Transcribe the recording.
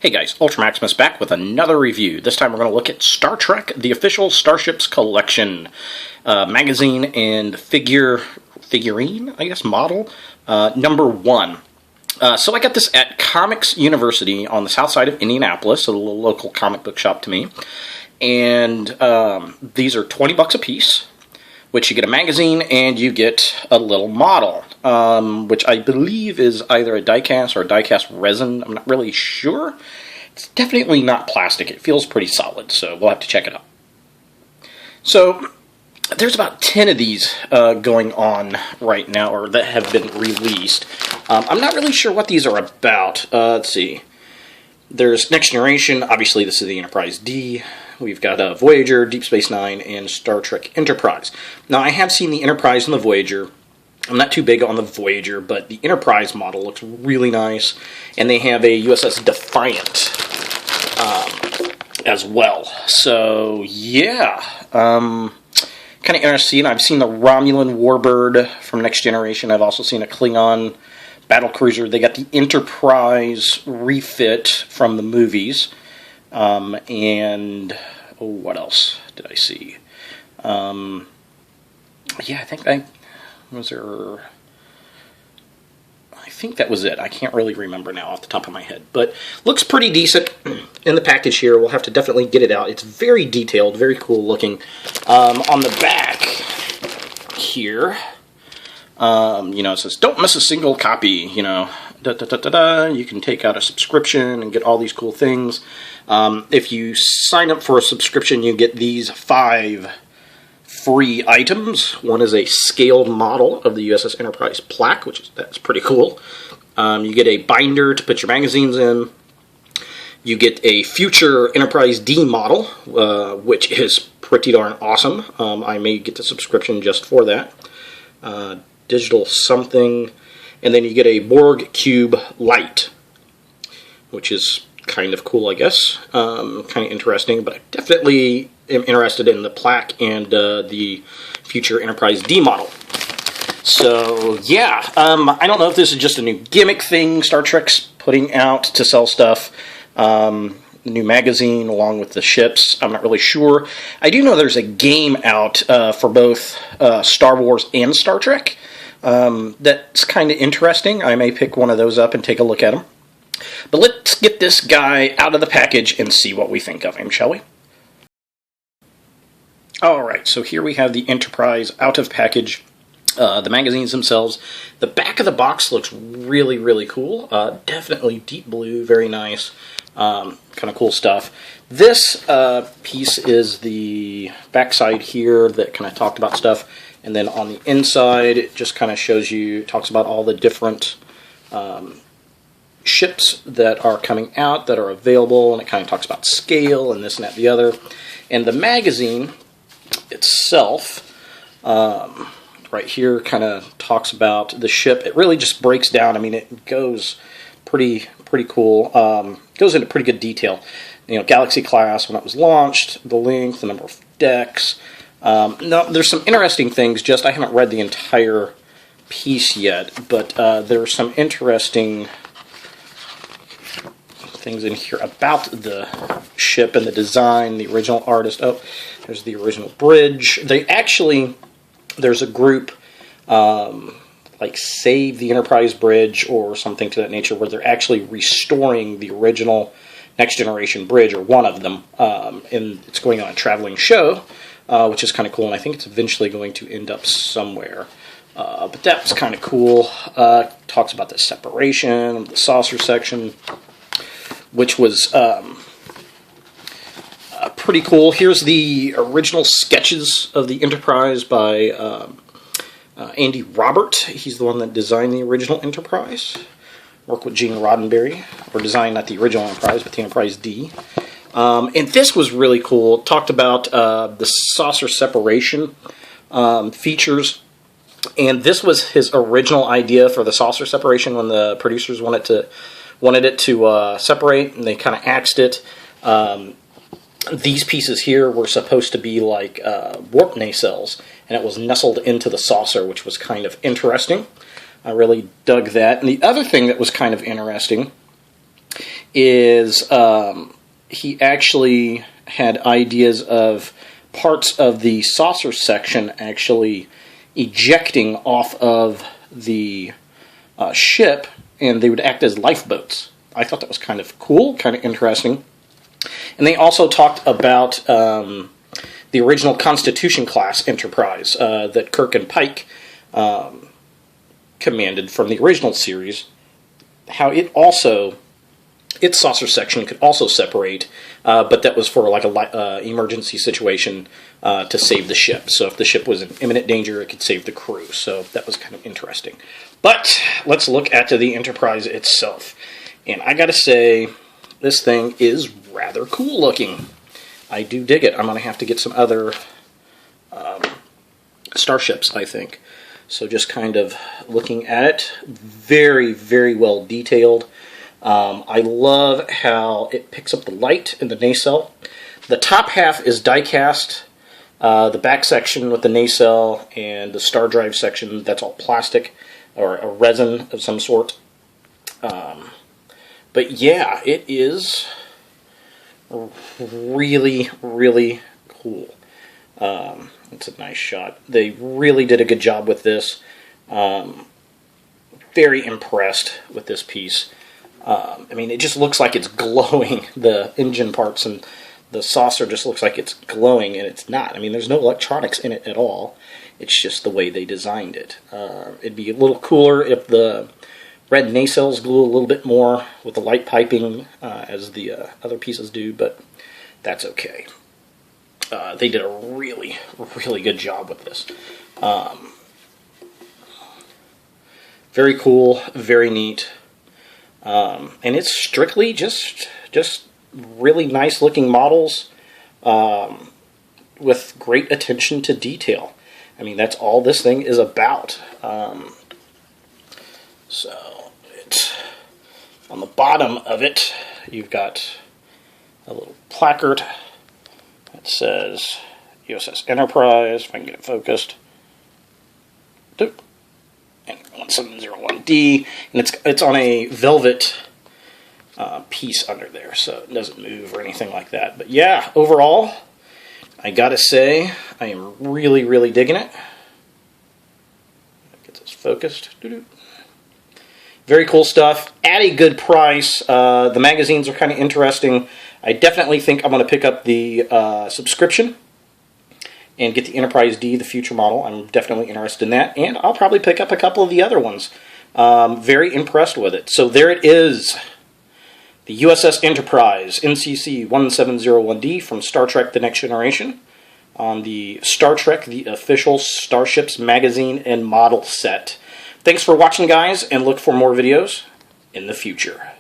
Hey guys, Ultramaximus back with another review. This time we're going to look at Star Trek, the Official Starships Collection magazine and figurine, I guess, model, number 1. So I got this at Comics University on the south side of Indianapolis, a little local comic book shop to me. And these are $20 a piece, which you get a magazine and you get a little model, which I believe is either a die-cast or a die-cast resin. I'm not really sure. It's definitely not plastic. It feels pretty solid, so we'll have to check it out. So there's about 10 of these going on right now, or that have been released. I'm not really sure what these are about. Let's see. There's Next Generation. Obviously, this is the Enterprise D. We've got Voyager, Deep Space Nine, and Star Trek Enterprise. Now, I have seen the Enterprise and the Voyager. I'm not too big on the Voyager, but the Enterprise model looks really nice. And they have a USS Defiant as well. So, yeah. Kind of interesting. I've seen the Romulan Warbird from Next Generation. I've also seen a Klingon battlecruiser. They got the Enterprise refit from the movies. And what else did I see? Yeah, I think I think that was it. I can't really remember now off the top of my head, but looks pretty decent in the package here. We'll have to definitely get it out. It's very detailed, very cool looking. On the back here, it says, "Don't miss a single copy." You can take out a subscription and get all these cool things. If you sign up for a subscription, you get these 5 free items. One is a scaled model of the USS Enterprise plaque, that's pretty cool. You get a binder to put your magazines in. You get a future Enterprise D model, which is pretty darn awesome. I may get the subscription just for that. Digital something. And then you get a Borg Cube Light, which is kind of cool, I guess. Kind of interesting, but I definitely am interested in the plaque and the future Enterprise D model. So, yeah. I don't know if this is just a new gimmick thing Star Trek's putting out to sell stuff. New magazine along with the ships. I'm not really sure. I do know there's a game out for both Star Wars and Star Trek. That's kind of interesting. I may pick one of those up and take a look at them. But let's get this guy out of the package and see what we think of him, shall we? Alright, so here we have the Enterprise out of package. The magazines themselves. The back of the box looks really, really cool. Definitely deep blue, very nice. Kind of cool stuff. This piece is the backside here that kind of talked about stuff. And then on the inside, it just kind of shows you, talks about all the different ships that are coming out, that are available, and it kind of talks about scale and this and that and the other. And the magazine itself, right here, kind of talks about the ship. It really just breaks down. I mean, it goes pretty cool. Goes into pretty good detail. Galaxy class, when it was launched, the length, the number of decks. Now, there's some interesting things, I haven't read the entire piece yet, but there are some interesting things in here about the ship and the design, the original artist. Oh, there's the original bridge. There's a group, like Save the Enterprise Bridge or something to that nature, where they're actually restoring the original Next Generation bridge, or one of them, and it's going on a traveling show. Which is kind of cool, and I think it's eventually going to end up somewhere. But that's kind of cool. Talks about the separation of the saucer section, which was pretty cool. Here's the original sketches of the Enterprise by Andy Robert. He's the one that designed the original Enterprise. Worked with Gene Roddenberry, or designed not the original Enterprise, but the Enterprise D. And this was really cool. It talked about the saucer separation features. And this was his original idea for the saucer separation when the producers wanted it to separate, and they kind of axed it. These pieces here were supposed to be like warp nacelles, and it was nestled into the saucer, which was kind of interesting. I really dug that. And the other thing that was kind of interesting is he actually had ideas of parts of the saucer section actually ejecting off of the ship, and they would act as lifeboats. I thought that was kind of cool, kind of interesting. And they also talked about the original Constitution class Enterprise that Kirk and Pike commanded from the original series, how it also, its saucer section could also separate, but that was for like a emergency situation to save the ship. So if the ship was in imminent danger, it could save the crew. So that was kind of interesting. But let's look at the Enterprise itself. And I gotta say, this thing is rather cool looking. I do dig it. I'm gonna have to get some other starships, I think. So just kind of looking at it, very, very well detailed. I love how it picks up the light in the nacelle. The top half is die-cast. The back section with the nacelle and the star drive section, that's all plastic or a resin of some sort. But yeah, it is really, really cool. It's a nice shot. They really did a good job with this. Very impressed with this piece. I mean, it just looks like it's glowing. The engine parts and the saucer just looks like it's glowing, and it's not. I mean, there's no electronics in it at all. It's just the way they designed it. It'd be a little cooler if the red nacelles glue a little bit more with the light piping as the other pieces do, but that's okay. They did a really, really good job with this. Very cool, very neat. And it's strictly just really nice looking models with great attention to detail. I mean, that's all this thing is about. So it's on the bottom of it, you've got a little placard that says USS Enterprise, if I can get it focused. And 1701D, and it's on a velvet piece under there, so it doesn't move or anything like that. But yeah, overall, I gotta say, I am really, really digging it. Get this focused. Very cool stuff. At a good price. The magazines are kind of interesting. I definitely think I'm going to pick up the subscription and get the Enterprise D, the future model. I'm definitely interested in that. And I'll probably pick up a couple of the other ones. Very impressed with it. So there it is. The USS Enterprise NCC 1701D from Star Trek The Next Generation on the Star Trek The Official Starships magazine and model set. Thanks for watching, guys, and look for more videos in the future.